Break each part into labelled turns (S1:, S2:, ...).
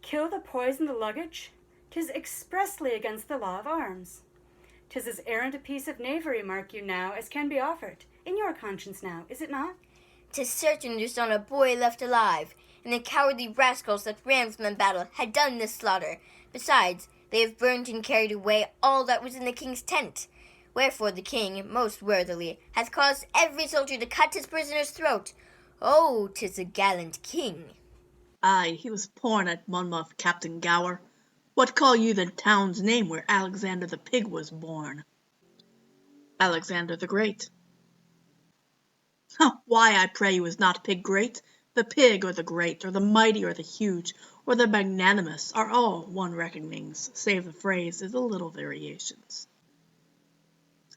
S1: kill the poison the luggage? 'Tis expressly against the law of arms. 'Tis as errant a piece of knavery, mark you now, as can be offered, in your conscience now, is it not?
S2: 'Tis certain there's not a boy left alive, and the cowardly rascals that ran from the battle had done this slaughter. Besides, they have burnt and carried away all that was in the king's tent. Wherefore the king, most worthily, hath caused every soldier to cut his prisoner's throat. Oh, 'tis a gallant king.
S3: Aye, he was born at Monmouth, Captain Gower. What call you the town's name where Alexander the Pig was born? Alexander the Great. Why, I pray you, is not Pig great? The pig or the great, or the mighty or the huge, or the magnanimous, are all one reckonings, save the phrase is a little variations.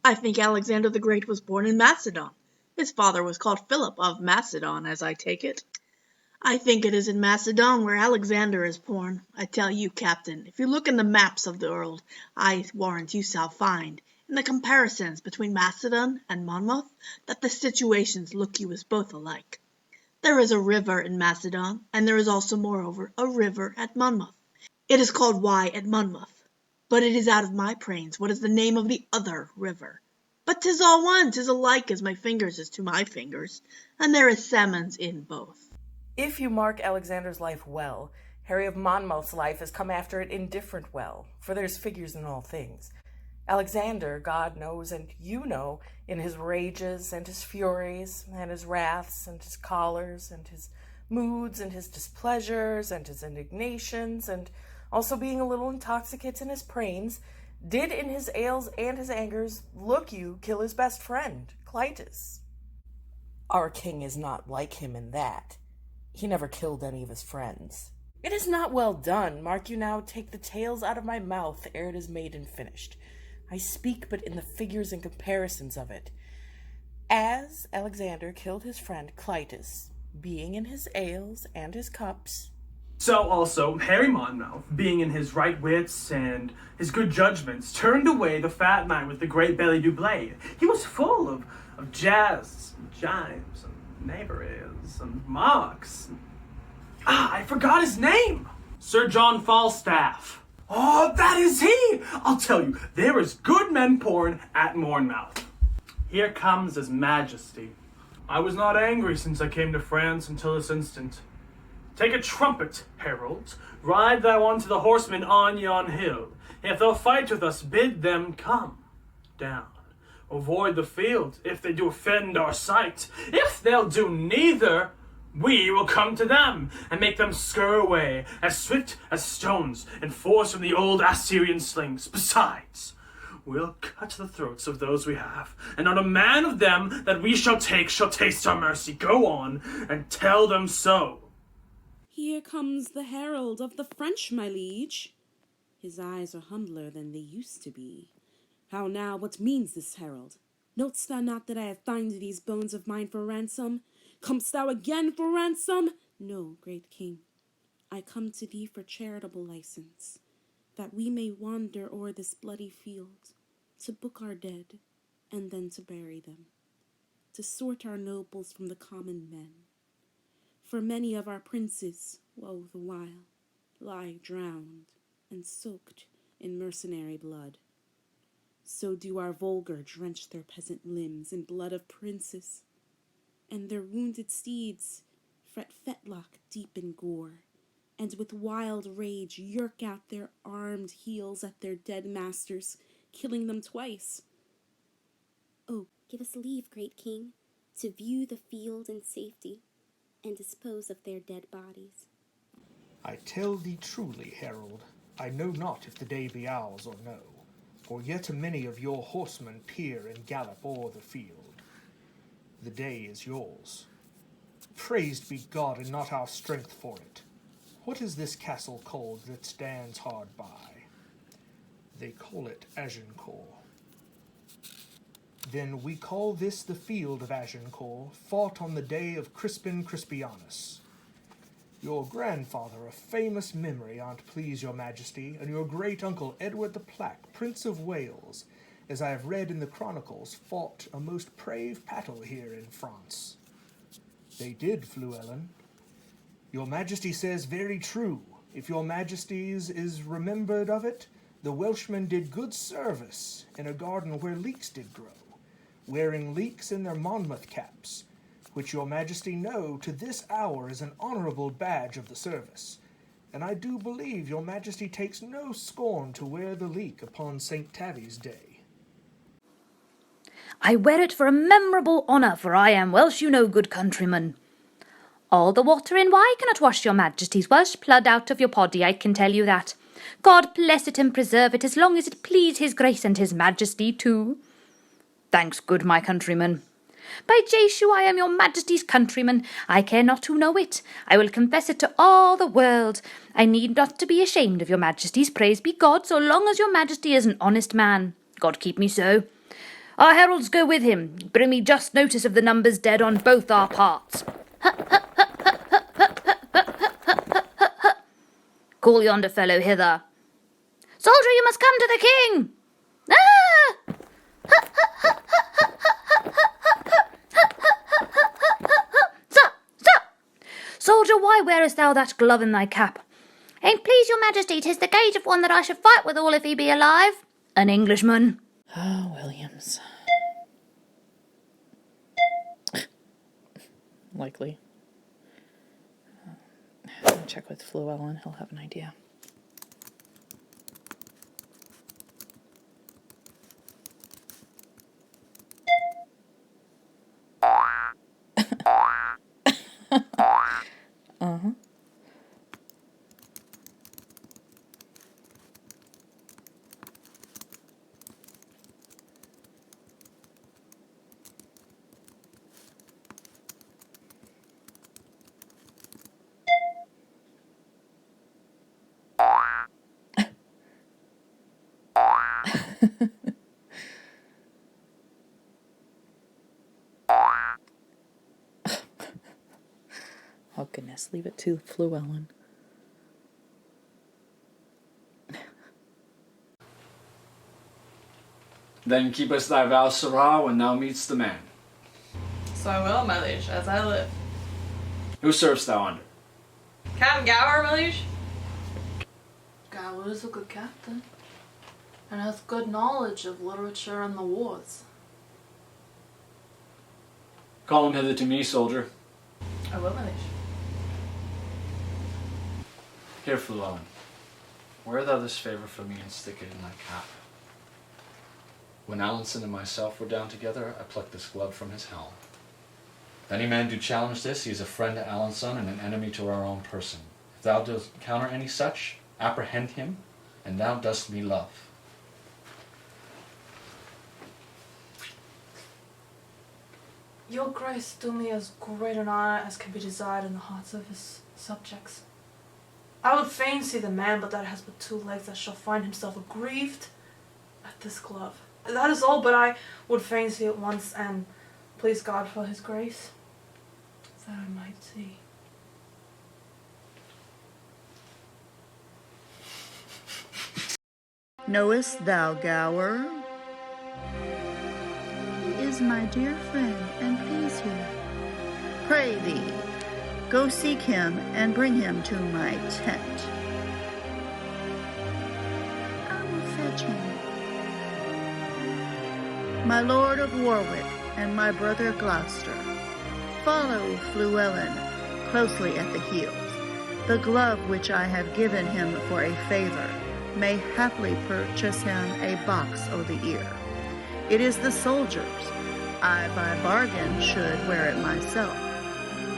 S3: I think Alexander the Great was born in Macedon. His father was called Philip of Macedon, as I take it. I think it is in Macedon where Alexander is born. I tell you, Captain, if you look in the maps of the world, I warrant you shall find, in the comparisons between Macedon and Monmouth, that the situations look you as both alike. There is a river in Macedon, and there is also, moreover, a river at Monmouth. It is called Wye at Monmouth, but it is out of my brains what is the name of the other river. But 'tis all one, 'tis alike as my fingers is to my fingers, and there is salmons in both.
S4: If you mark Alexander's life well, Harry of Monmouth's life has come after it indifferent well, for there's figures in all things. Alexander, God knows, and you know, in his rages and his furies, and his wraths and his chollers, and his moods and his displeasures and his indignations, and also being a little intoxicate in his prains, did in his ales and his angers look you kill his best friend, Clytus. Our king is not like him in that. He never killed any of his friends. It is not well done. Mark you now, take the tales out of my mouth ere it is made and finished. I speak but in the figures and comparisons of it. As Alexander killed his friend Clytus, being in his ales and his cups,
S5: so also Harry Monmouth, being in his right wits and his good judgments, turned away the fat knight with the great belly du blade. He was full of jazz, and jives, and knaveries, and mocks. I forgot his name! Sir John Falstaff. Oh, that is he! I'll tell you, there is good men born at Monmouth. Here comes his majesty. I was not angry since I came to France until this instant. Take a trumpet, herald. Ride thou unto the horsemen on yon hill. If they'll fight with us, bid them come down. Avoid the field, if they do offend our sight. If they'll do neither, we will come to them, and make them scurry away, as swift as stones, and force from the old Assyrian slings. Besides, we'll cut the throats of those we have, and not a man of them that we shall take shall taste our mercy. Go on, and tell them so.
S6: Here comes the herald of the French, my liege. His eyes are humbler than they used to be. How now, what means this herald? Know'st thou not that I have fined these bones of mine for ransom? Comest thou again for ransom? No, great king, I come to thee for charitable license, that we may wander o'er this bloody field, to book our dead, and then to bury them, to sort our nobles from the common men. For many of our princes, woe the while, lie drowned and soaked in mercenary blood. So do our vulgar drench their peasant limbs in blood of princes, and their wounded steeds fret fetlock deep in gore, and with wild rage yerk out their armed heels at their dead masters, killing them twice.
S7: Oh, give us leave, great king, to view the field in safety, and dispose of their dead bodies.
S8: I tell thee truly, herald, I know not if the day be ours or no, for yet a many of your horsemen peer and gallop o'er the field. The day is yours. Praised be God, and not our strength for it. What is this castle called that stands hard by? They call it Agincourt. Then we call this the field of Agincourt, fought on the day of Crispin Crispianus. Your grandfather of famous memory, an't please your majesty, and your great-uncle Edward the Plaque, Prince of Wales, as I have read in the chronicles, fought a most brave battle here in France. They did, Fluellen. Your majesty says very true. If your majesties is remembered of it, the Welshmen did good service in a garden where leeks did grow, wearing leeks in their Monmouth caps, which your majesty know to this hour is an honourable badge of the service. And I do believe your majesty takes no scorn to wear the leek upon St. Tavi's day.
S9: I wear it for a memorable honour, for I am Welsh, you know, good countryman. All the water in Wye cannot wash your majesty's Welsh blood out of your poddy, I can tell you that. God bless it and preserve it, as long as it please his grace and his majesty too. Thanks, good my countryman. By Jesu, I am your majesty's countryman. I care not who know it. I will confess it to all the world. I need not to be ashamed of your majesty's praise be God, so long as your majesty is an honest man. God keep me so. Our heralds go with him. Bring me just notice of the numbers dead on both our parts. Call yonder fellow hither. Soldier, you must come to the king. Ah! Stop! Soldier, why wearest thou that glove in thy cap? Ain't please your majesty, 'tis the gage of one that I should fight withal if he be alive. An Englishman.
S10: Ah, Williams. Likely. I'll check with Fluellen, he'll have an idea. Uh-huh. Oh goodness, leave it to Fluellen.
S11: Then keepest thy vow, sirrah, when thou meetst the man.
S12: So I will, my liege, as I live.
S11: Who servest thou under?
S12: Captain Gower, my liege?
S13: Gower is a good captain, and has good knowledge of literature and the wars.
S11: Call him hither to me, soldier.
S12: I will, my liege.
S11: Here, Fluellen, wear thou this favour for me and stick it in thy cap. When Alanson and myself were down together, I plucked this glove from his helm. If any man do challenge this, he is a friend to Alanson and an enemy to our own person. If thou dost encounter any such, apprehend him, and thou dost me love.
S13: Your grace do me as great an honour as can be desired in the hearts of his subjects. I would fain see the man, but that has but 2 legs, that shall find himself aggrieved at this glove. That is all, but I would fain see it once, and please God for his grace, that I might see.
S14: Knowest thou Gower? He is my dear friend, and please him. Pray thee, go seek him, and bring him to my tent. I will fetch him. My lord of Warwick, and my brother Gloucester, follow Fluellen closely at the heels. The glove which I have given him for a favour may haply purchase him a box o' the ear. It is the soldier's. I by bargain should wear it myself.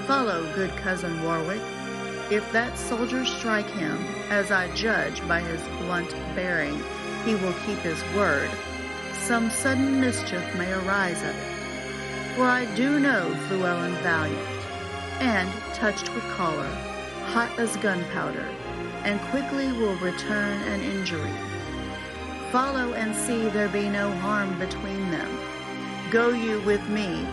S14: Follow, good cousin Warwick. If that soldier strike him, as I judge by his blunt bearing, he will keep his word. Some sudden mischief may arise of it. For I do know Fluellen valiant, and, touched with choler, hot as gunpowder, and quickly will return an injury. Follow and see there be no harm between them. Go you with me,